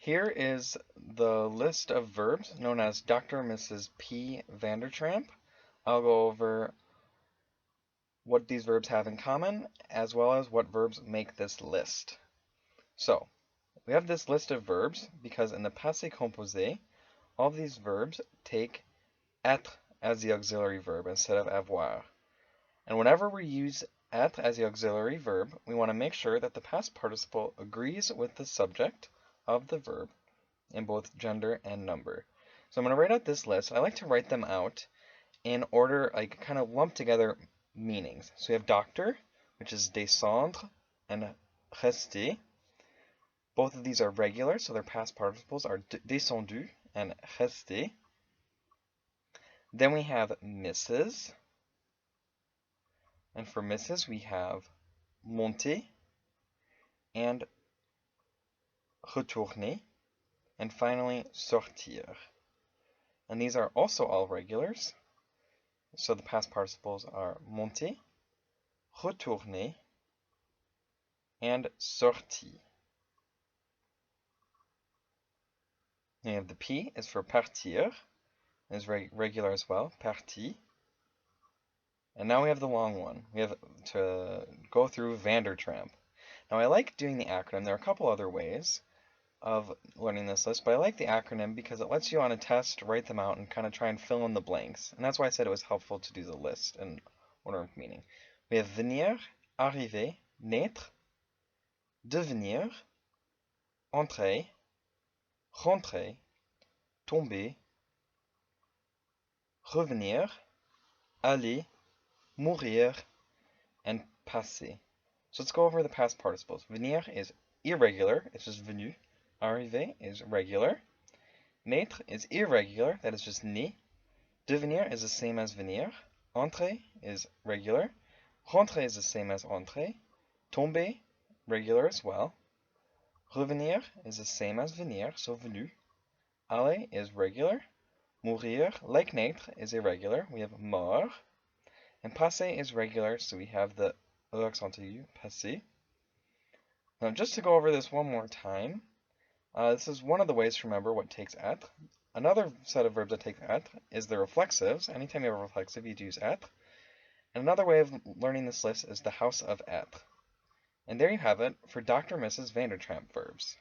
Here is the list of verbs known as Dr. and Mrs. P. Vandertramp. I'll go over what these verbs have in common, as well as what verbs make this list. So, we have this list of verbs because in the passé composé, all of these verbs take être as the auxiliary verb instead of avoir. And whenever we use être as the auxiliary verb, we want to make sure that the past participle agrees with the subject of the verb in both gender and number. So I'm going to write out this list. I like to write them out in order, like kind of lump together meanings. So we have doctor, which is descendre, and rester. Both of these are regular, so their past participles are descendu and resté. Then we have Mrs. And for Mrs. we have monter and retourner. And finally, sortir. And these are also all regulars. So the past participles are monter, retourner, and sorti. And you have the P is for partir, is regular as well, parti. And now we have the long one. We have to go through Vandertramp. Now I like doing the acronym. There are a couple other ways of learning this list, but I like the acronym because it lets you on a test write them out and kind of try and fill in the blanks. And that's why I said it was helpful to do the list in order of meaning. We have venir, arriver, naître, devenir, entrer, rentrer, tomber, revenir, aller, mourir, and passé. So let's go over the past participles. Venir is irregular, it's just venu. Arriver is regular. Naître is irregular, that is just né. Devenir is the same as venir. Entrer is regular. Rentrer is the same as entrer. Tomber, regular as well. Revenir is the same as venir, so venu. Aller is regular. Mourir, like naître, is irregular. We have mort. And passé is regular, so we have the accent aigu, passé. Now, just to go over this one more time, this is one of the ways to remember what takes être. Another set of verbs that take être is the reflexives. Anytime you have a reflexive, you'd use être. And another way of learning this list is the house of être. And there you have it for Dr. and Mrs. Vandertramp verbs.